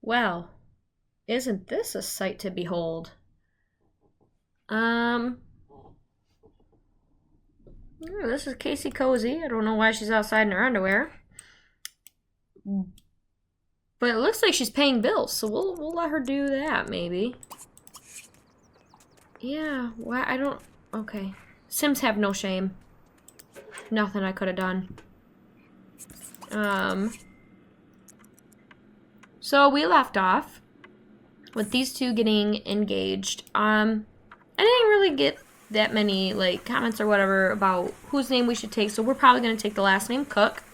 Well, isn't this a sight to behold? This is Casey Cozy. I don't know why she's outside in her underwear. But it looks like she's paying bills, so we'll let her do that, maybe. Yeah, why I don't... Okay. Sims have no shame. Nothing I could have done. So we left off with these two getting engaged. I didn't really get that many, like, comments or whatever about whose name we should take, so we're probably going to take the last name, Cook.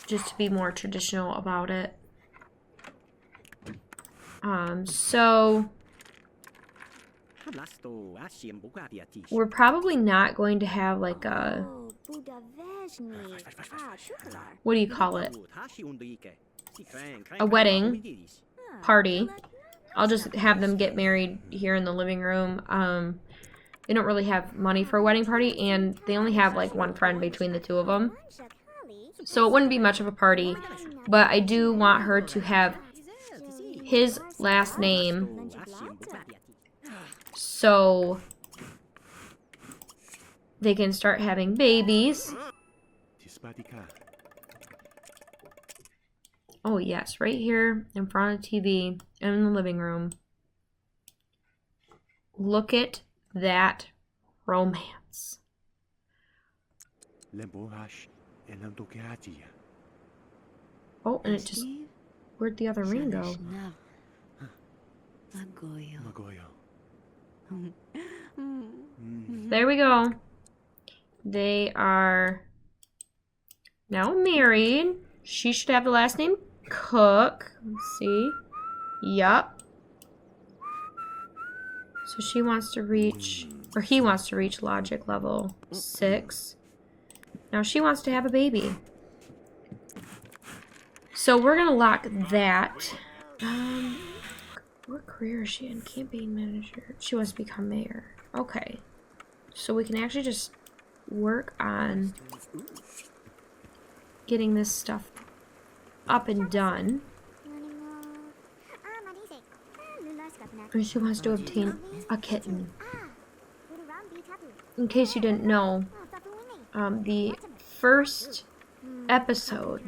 Just to be more traditional about it. So we're probably not going to have like a, what do you call it? A wedding party. I'll just have them get married here in the living room. They don't really have money for a wedding party, and they only have like one friend between the two of them. So it wouldn't be much of a party, but I do want her to have his last name so they can start having babies. Oh yes, right here in front of the TV in the living room. Look at that romance. Oh, and it just... Where'd the other ring go? There we go. They are now married. She should have the last name Cook. Let's see. Yup. So she wants to reach, or he wants to reach logic level 6. Now she wants to have a baby. So we're gonna lock that. What career is she in? Campaign manager. She wants to become mayor. Okay. So we can actually just work on getting this stuff up and done. And she wants to obtain a kitten. In case you didn't know, the first episode,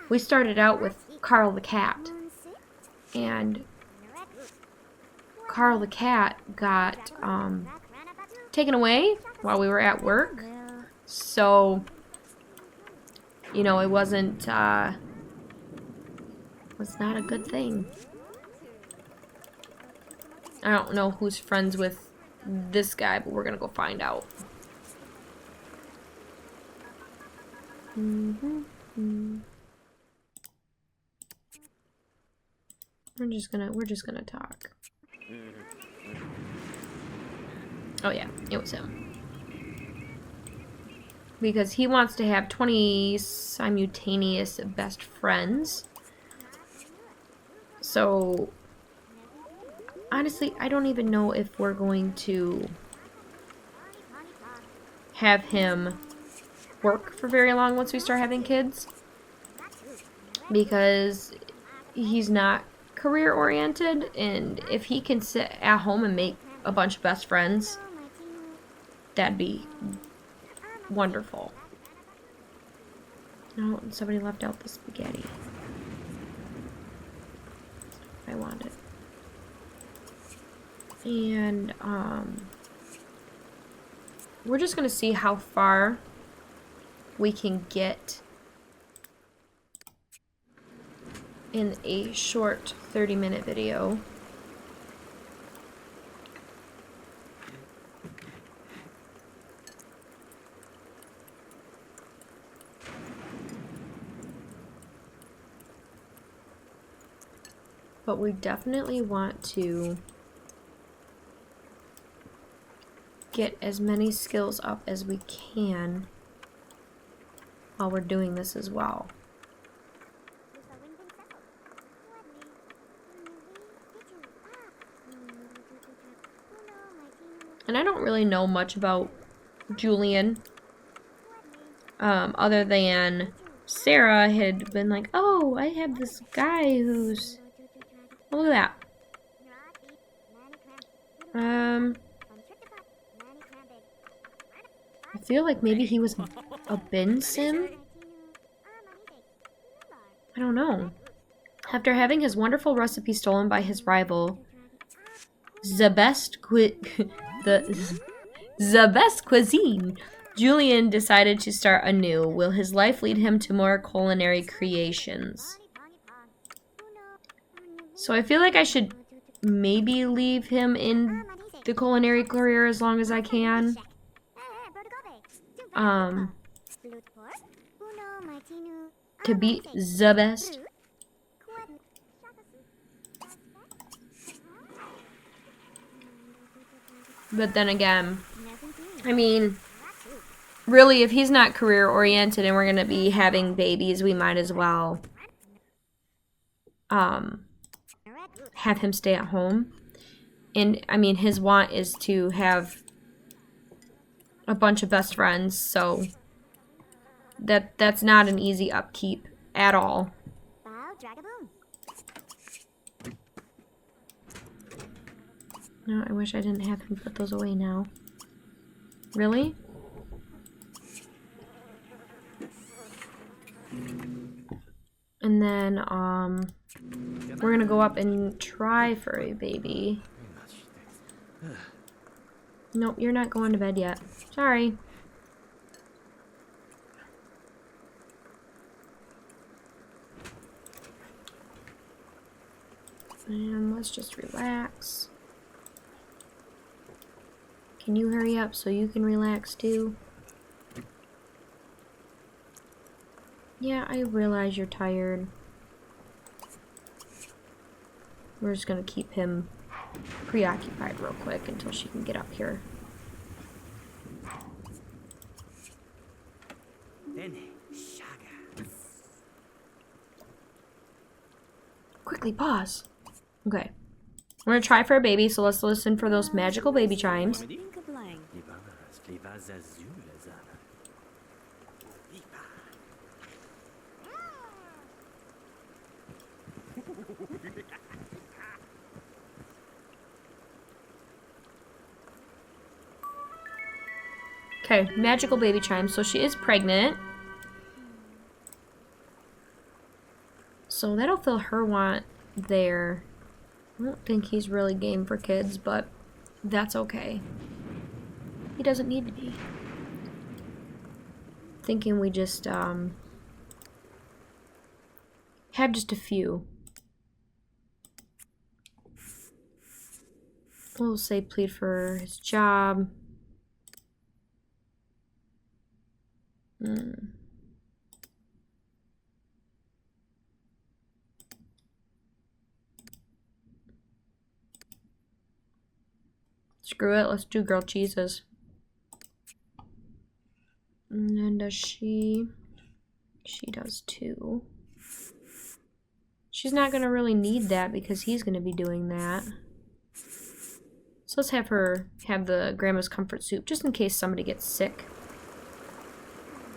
we started out with Carl the cat. And Carl the cat got taken away while we were at work. So, you know, it wasn't was not a good thing. I don't know who's friends with this guy, but we're gonna go find out. We're just gonna talk. Oh yeah, it was him. Because he wants to have 20 simultaneous best friends. So honestly, I don't even know if we're going to have him work for very long once we start having kids. Because he's not career oriented, and if he can sit at home and make a bunch of best friends, that'd be wonderful. No, somebody left out the spaghetti. I want it. And we're just gonna see how far we can get in a short 30-minute video. But we definitely want to get as many skills up as we can while we're doing this as well. And I don't really know much about Julian, other than Sarah had been like, oh, I have this guy who's... Oh, look at that. I feel like maybe he was a bin sim? I don't know. After having his wonderful recipe stolen by his rival, the best cuisine, Julian decided to start anew. Will his life lead him to more culinary creations? So I feel like I should maybe leave him in the culinary career as long as I can. To be the best. But then again, I mean, really, if he's not career oriented and we're going to be having babies, we might as well have him stay at home. And I mean, his want is to have a bunch of best friends, so that's not an easy upkeep at all. No, I wish I didn't have him put those away now. Really? And then, we're gonna go up and try for a baby. Nope, you're not going to bed yet. Sorry. And let's just relax. Can you hurry up so you can relax too? Yeah, I realize you're tired. We're just gonna keep him preoccupied real quick until she can get up here. Quickly pause. Okay. We're gonna try for a baby, so let's listen for those magical baby chimes. Okay, magical baby chimes. So she is pregnant. So that'll fill her want there. I don't think he's really game for kids, but that's okay. He doesn't need to be. Thinking we just have just a few. We'll say plead for his job. Screw it, let's do grilled cheeses. And then does she? She does too. She's not gonna really need that because he's gonna be doing that. So let's have her have the grandma's comfort soup just in case somebody gets sick.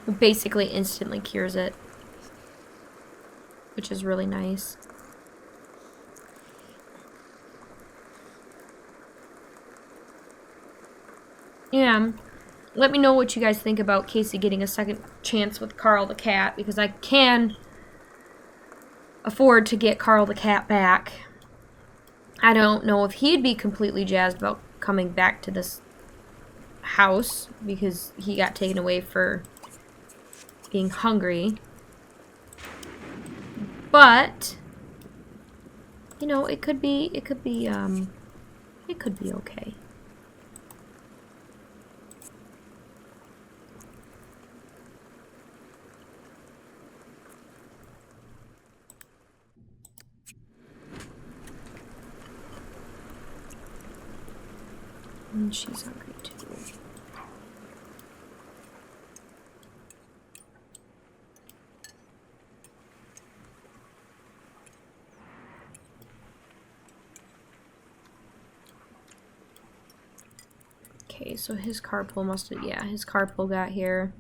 It basically instantly cures it, which is really nice. Yeah, let me know what you guys think about Casey getting a second chance with Carl the cat, because I can afford to get Carl the cat back. I don't know if he'd be completely jazzed about coming back to this house because he got taken away for being hungry. But you know, it could be okay. And she's hungry too. Okay, so his carpool must have, yeah, his carpool got here.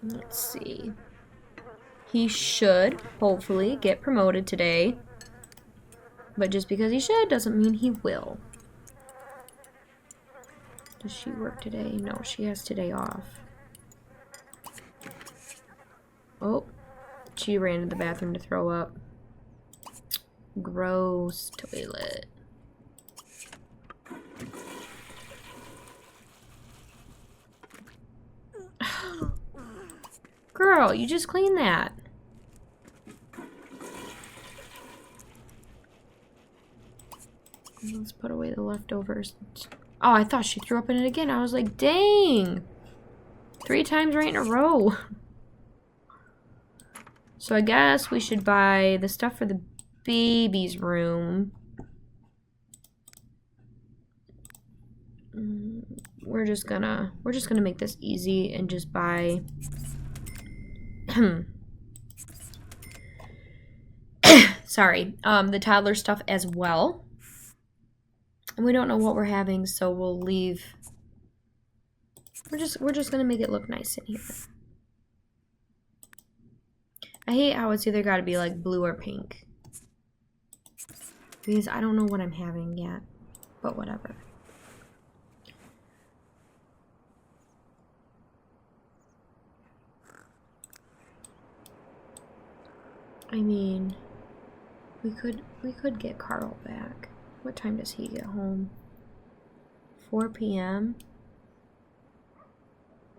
Let's see. He should, hopefully, get promoted today. But just because he should doesn't mean he will. Does she work today? No, she has today off. Oh, she ran to the bathroom to throw up. Gross toilet. Girl, you just cleaned that. Let's put away the leftovers. Oh, I thought she threw up in it again. I was like, dang. 3 times right in a row. So I guess we should buy the stuff for the baby's room. We're just gonna make this easy and just buy sorry, the toddler stuff as well. And we don't know what we're having, so we'll leave. We're just gonna make it look nice in here. I hate how it's either gotta be like blue or pink. Because I don't know what I'm having yet. But whatever. I mean, we could get Carl back. What time does he get home? 4 p.m.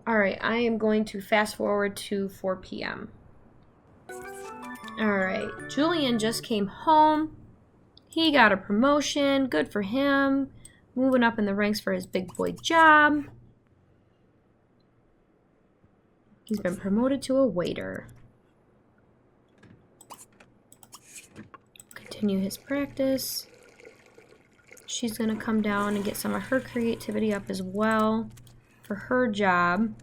Alright, I am going to fast forward to 4 p.m. Alright, Julian just came home. He got a promotion. Good for him. Moving up in the ranks for his big boy job. He's been promoted to a waiter. Continue his practice. She's gonna come down and get some of her creativity up as well for her job.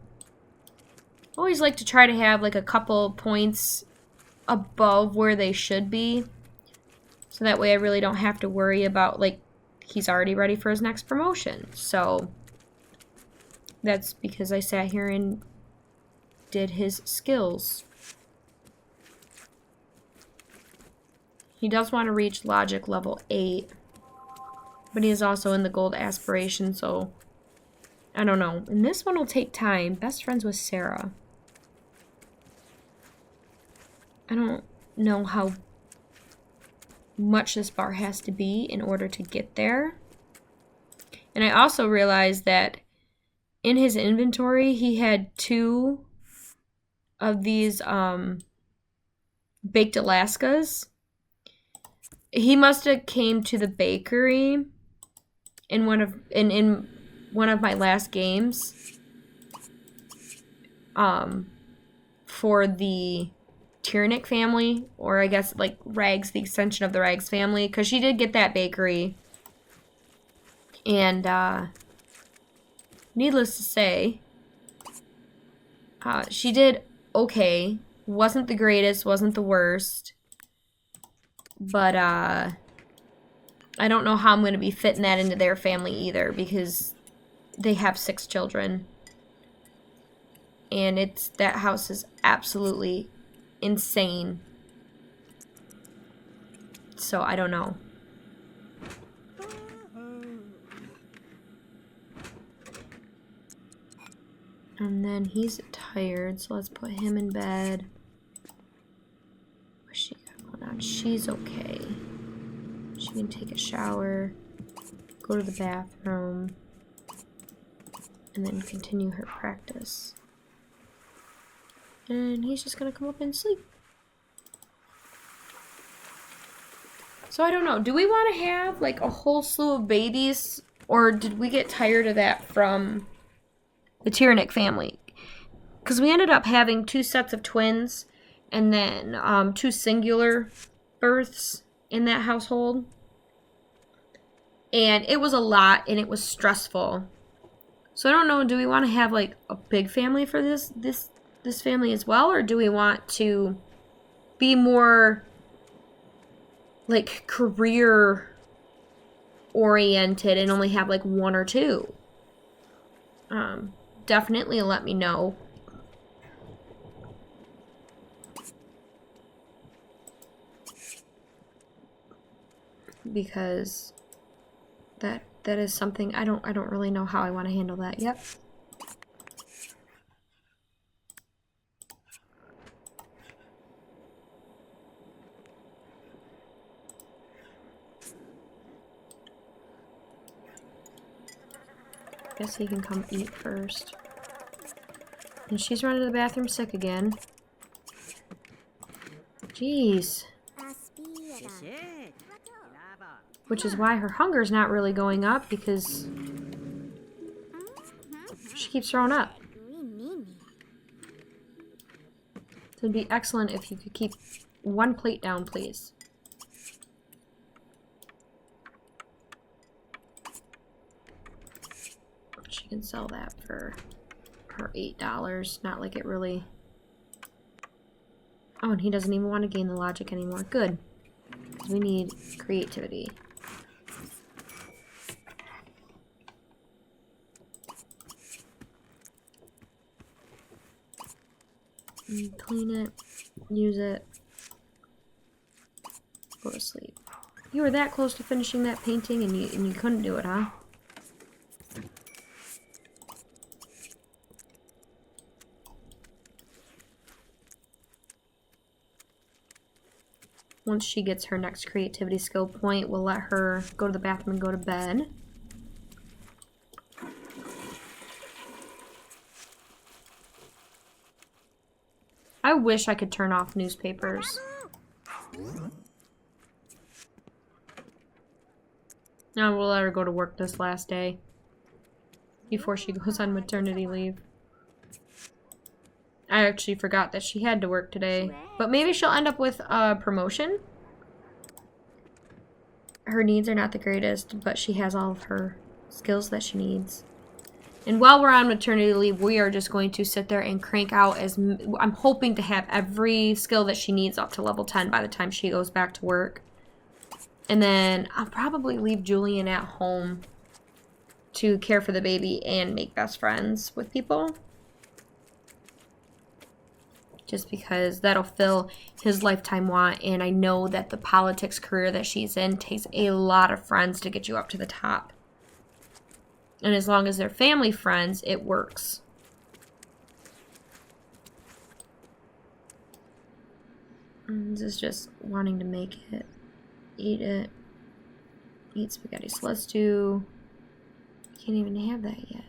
Always like to try to have like a couple points above where they should be. So that way I really don't have to worry about, like, he's already ready for his next promotion. So that's because I sat here and did his skills. He does want to reach logic level 8. But he is also in the gold aspiration, so I don't know. And this one will take time. Best friends with Sarah. I don't know how much this bar has to be in order to get there. And I also realized that in his inventory, he had 2 of these baked Alaskas. He must have came to the bakery in one of my last games for the Tyrannic family, or I guess like Rags, the extension of the Rags family, because she did get that bakery. And needless to say, she did okay. Wasn't the greatest, wasn't the worst. But I don't know how I'm going to be fitting that into their family either, because they have 6 children. And that house is absolutely insane. So I don't know. And then he's tired, so let's put him in bed. What's she got going on? She's okay. She can take a shower, go to the bathroom, and then continue her practice. And he's just gonna come up and sleep. So I don't know. Do we want to have like a whole slew of babies, or did we get tired of that from the Tyrannic family? Because we ended up having 2 sets of twins and then 2 singular births in that household. And it was a lot and it was stressful. So I don't know, do we want to have like a big family for this family as well, or do we want to be more like career oriented and only have like 1 or 2? Definitely let me know because that is something I don't really know how I want to handle that. Yep. Guess he can come eat first. And she's running to the bathroom sick again. Jeez. Which is why her hunger's not really going up, because she keeps throwing up. So it'd be excellent if you could keep one plate down, please. She can sell that for her $8. Not like it really... Oh, and he doesn't even want to gain the logic anymore. Good. We need creativity. Clean it. Use it. Go to sleep. You were that close to finishing that painting and you couldn't do it, huh? Once she gets her next creativity skill point, we'll let her go to the bathroom and go to bed. I wish I could turn off newspapers. Now we'll let her go to work this last day before she goes on maternity leave. I actually forgot that she had to work today. But maybe she'll end up with a promotion. Her needs are not the greatest, but she has all of her skills that she needs. And while we're on maternity leave, we are just going to sit there and crank out I'm hoping to have every skill that she needs up to level 10 by the time she goes back to work. And then I'll probably leave Julian at home to care for the baby and make best friends with people. Just because that'll fill his lifetime want, and I know that the politics career that she's in takes a lot of friends to get you up to the top. And as long as they're family friends, it works. And this is just wanting to make it, eat it, eat spaghetti. So let's do, can't even have that yet.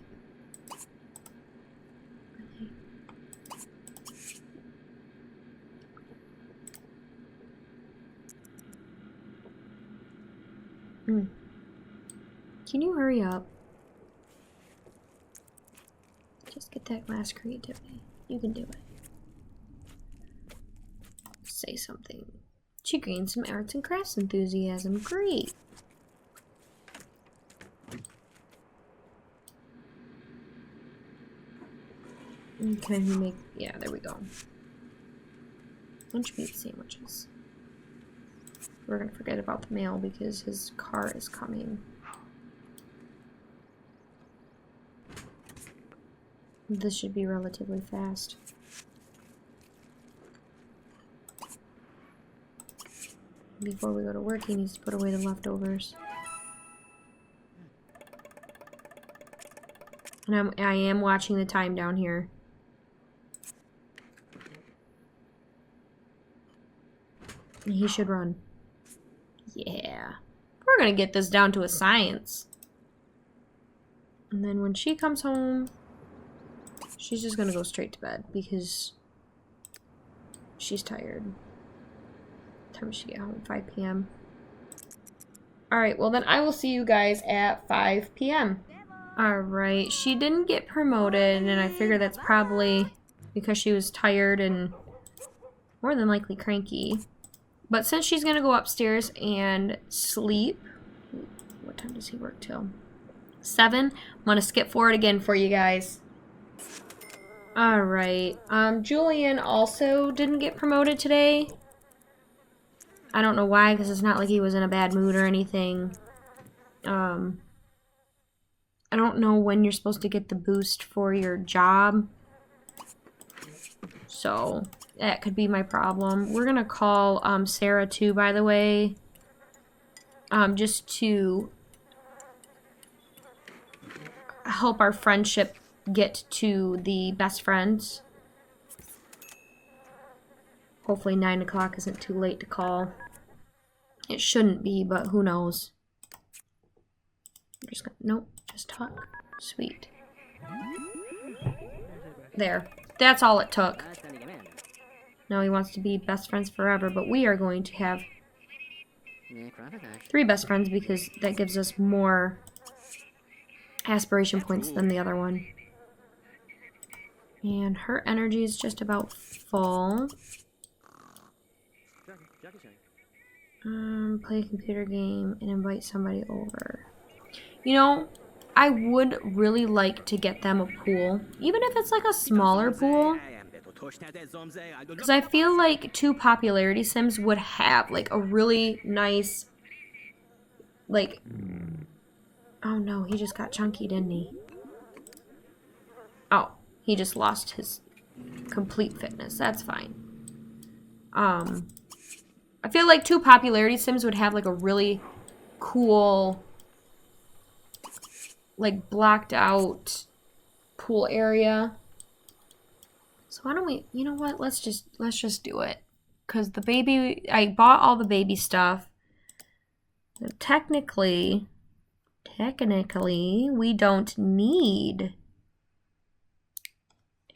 Can you hurry up? Just get that glass creativity. You can do it. Say something. She gained some arts and crafts enthusiasm. Great. Can he make... Yeah, there we go. Lunch meat sandwiches. We're gonna forget about the mail because his car is coming. This should be relatively fast. Before we go to work, he needs to put away the leftovers. And I am watching the time down here. And he should run. Yeah. We're gonna get this down to a science. And then when she comes home, she's just gonna go straight to bed because she's tired. What time does she get home? 5 p.m. Alright, well then I will see you guys at 5 p.m. Alright, she didn't get promoted, and I figure that's probably because she was tired and more than likely cranky. But since she's gonna go upstairs and sleep, what time does he work till? 7. I'm gonna skip forward again for you guys. Alright, Julian also didn't get promoted today. I don't know why, because it's not like he was in a bad mood or anything. I don't know when you're supposed to get the boost for your job. So that could be my problem. We're gonna call Sarah too, by the way. just to help our friendship get to the best friends. Hopefully 9 o'clock isn't too late to call. It shouldn't be, but who knows. I'm just gonna, nope, just talk. Sweet. There. That's all it took. Now he wants to be best friends forever, but we are going to have 3 best friends because that gives us more aspiration points than the other one. And her energy is just about full. Play a computer game and invite somebody over. You know, I would really like to get them a pool, even if it's like a smaller pool. Because I feel like 2 popularity sims would have like a really nice, like, oh no, he just got chunky, didn't he? Oh, he just lost his complete fitness. That's fine. I feel like 2 popularity sims would have like a really cool, like blocked out pool area. So why don't we, you know what, let's just do it. Because the baby, I bought all the baby stuff. Technically, we don't need,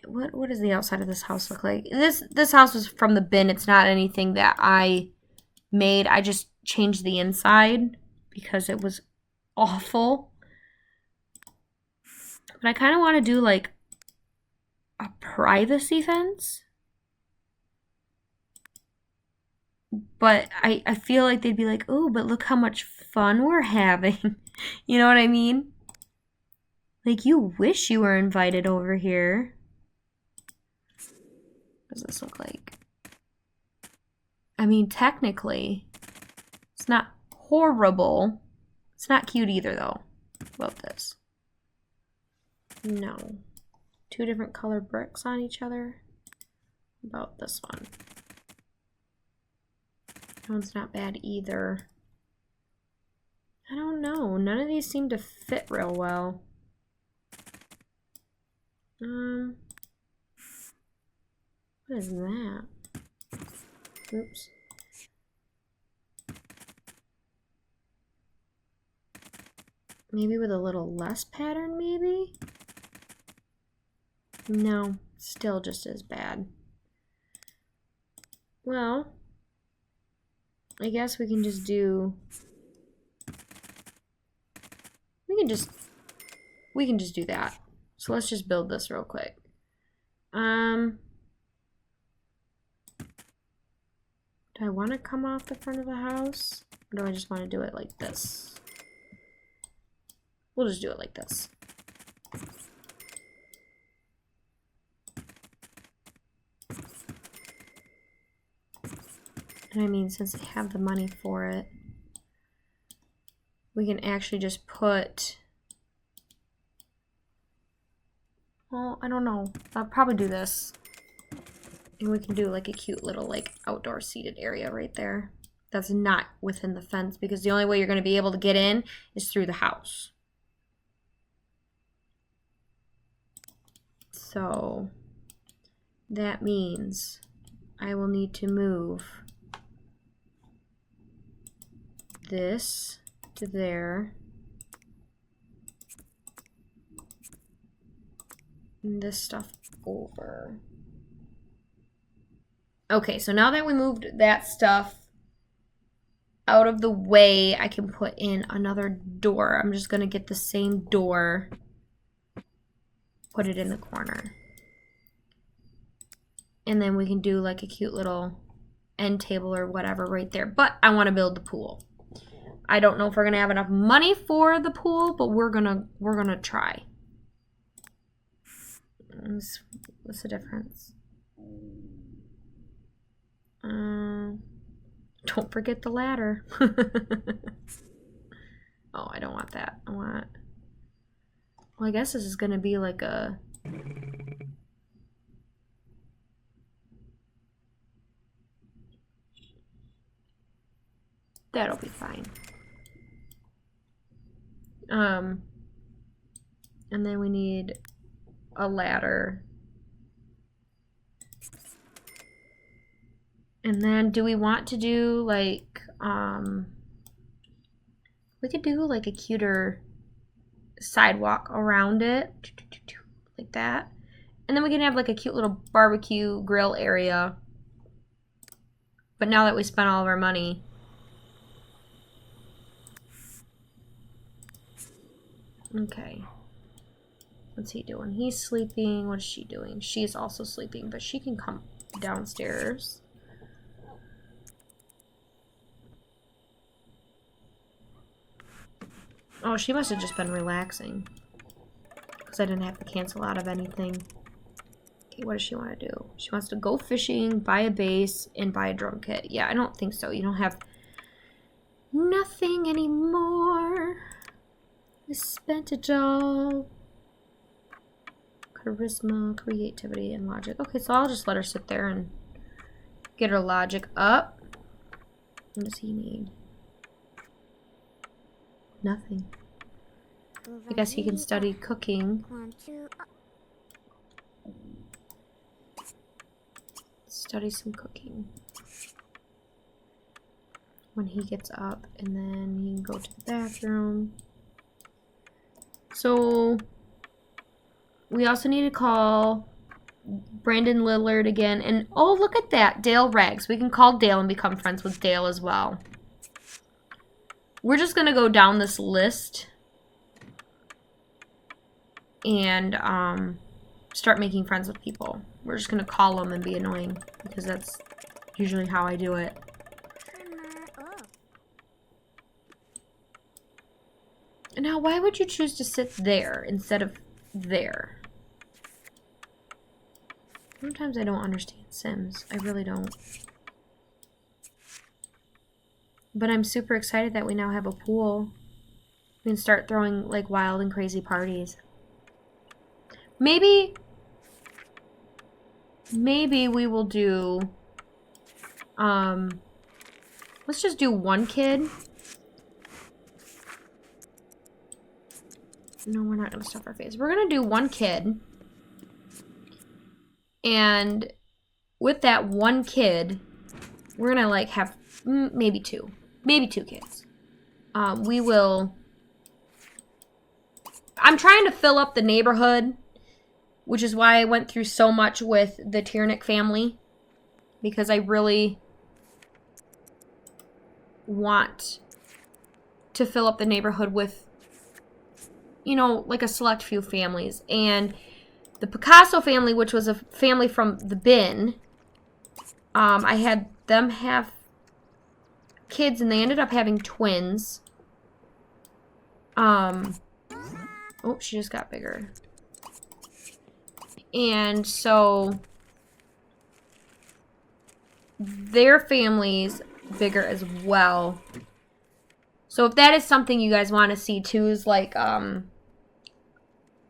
what does the outside of this house look like? This house was from the bin. It's not anything that I made. I just changed the inside because it was awful. But I kind of want to do like a privacy fence. But I feel like they'd be like, oh, but look how much fun we're having. You know what I mean? Like, you wish you were invited over here. What does this look like? I mean, technically, it's not horrible. It's not cute either, though. What about this? No. 2 different color bricks on each other. What about this one? That one's not bad either. I don't know. None of these seem to fit real well. What is that? Oops. Maybe with a little less pattern, maybe? No, still just as bad. Well, I guess we can just do... We can just do that. So let's just build this real quick. Do I want to come off the front of the house? Or do I just want to do it like this? We'll just do it like this. And I mean, since I have the money for it, we can actually just put... Well, I don't know. I'll probably do this. And we can do like a cute little like outdoor seated area right there. That's not within the fence because the only way you're going to be able to get in is through the house. So that means I will need to move this to there. And this stuff over. Okay, so now that we moved that stuff out of the way, I can put in another door. I'm just going to get the same door, put it in the corner. And then we can do like a cute little end table or whatever right there. But I want to build the pool. I don't know if we're going to have enough money for the pool, but we're gonna try. What's the difference? Don't forget the ladder. Oh, I don't want that. I want... Well, I guess this is going to be like a... That'll be fine. And then we need a ladder. And then do we want to do like, we could do like a cuter sidewalk around it, like that. And then we can have like a cute little barbecue grill area. But now that we spent all of our money, okay. What's he doing? He's sleeping. What is she doing? She is also sleeping, but she can come downstairs. Oh, she must have just been relaxing. Because I didn't have to cancel out of anything. Okay, what does she want to do? She wants to go fishing, buy a base, and buy a drum kit. Yeah, I don't think so. You don't have nothing anymore. I spent it all. Charisma, creativity, and logic. Okay, so I'll just let her sit there and get her logic up. What does he need? Nothing. I guess he can study cooking. Study some cooking. When he gets up, and then he can go to the bathroom. So we also need to call Brandon Lillard again. And oh, look at that, Dale Rags. We can call Dale and become friends with Dale as well. We're just gonna go down this list and start making friends with people. We're just gonna call them and be annoying because that's usually how I do it. Now, why would you choose to sit there instead of there? Sometimes I don't understand Sims. I really don't. But I'm super excited that we now have a pool. We can start throwing like wild and crazy parties. Maybe we will do, let's just do one kid. No, we're not gonna stuff our face. We're gonna do one kid. And with that one kid, we're gonna like have maybe two kids. We will, I'm trying to fill up the neighborhood, which is why I went through so much with the Tiernick family, because I really want to fill up the neighborhood with, you know, like a select few families. And the Picasso family, which was a family from the bin, I had them have kids, and they ended up having twins. Oh, she just got bigger. And so their family's bigger as well. So if that is something you guys want to see too, is like a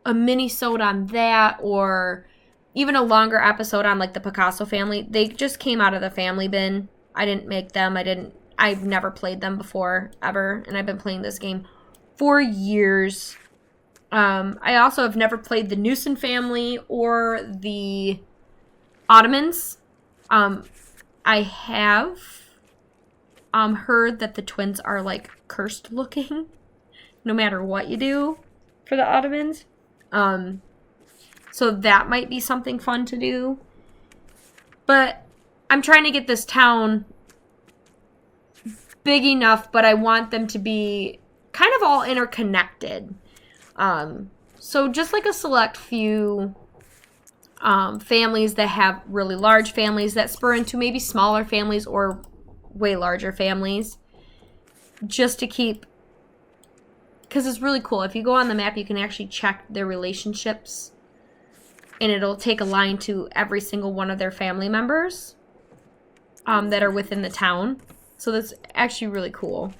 mini-sode on that, or even a longer episode on like the Picasso family. They just came out of the family bin. I didn't make them. I've never played them before, ever, and I've been playing this game for years. I also have never played the Newson family or the Ottomans. I have heard that the twins are like cursed looking, no matter what you do for the Ottomans. So that might be something fun to do. But I'm trying to get this town big enough, but I want them to be kind of all interconnected. So just like a select few families that have really large families that spur into maybe smaller families or way larger families, just to keep, because it's really cool. If you go on the map, you can actually check their relationships, and it'll take a line to every single one of their family members that are within the town. So that's actually really cool.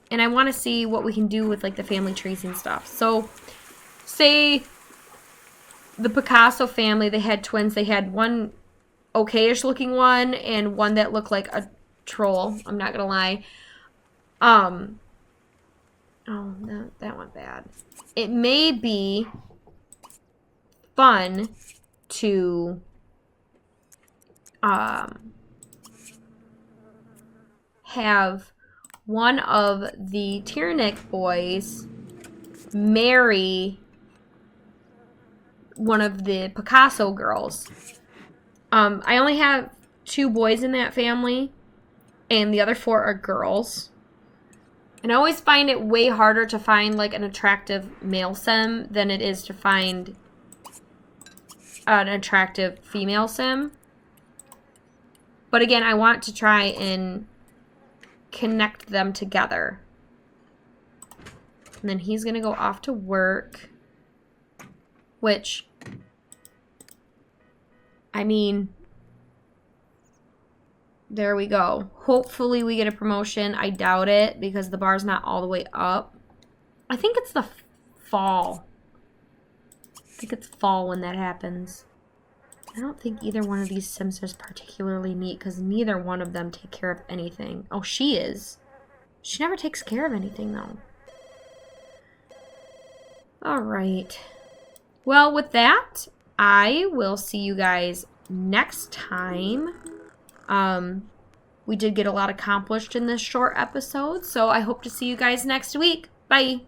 And I want to see what we can do with like the family trees and stuff. So say the Picasso family, they had twins. They had one okayish looking one and one that looked like a troll. I'm not going to lie. Oh, no, that went bad. It may be fun to have one of the Tyranic boys marry one of the Picasso girls. I only have 2 boys in that family, and the other 4 are girls. And I always find it way harder to find, like, an attractive male sim than it is to find an attractive female sim. But again, I want to try and connect them together. And then he's going to go off to work. Which, I mean, there we go. Hopefully we get a promotion. I doubt it because the bar's not all the way up. I think it's the fall. I think it's fall when that happens. I don't think either one of these Sims is particularly neat because neither one of them take care of anything. Oh, she is. She never takes care of anything, though. Alright. Well, with that, I will see you guys next time. We did get a lot accomplished in this short episode, so I hope to see you guys next week. Bye!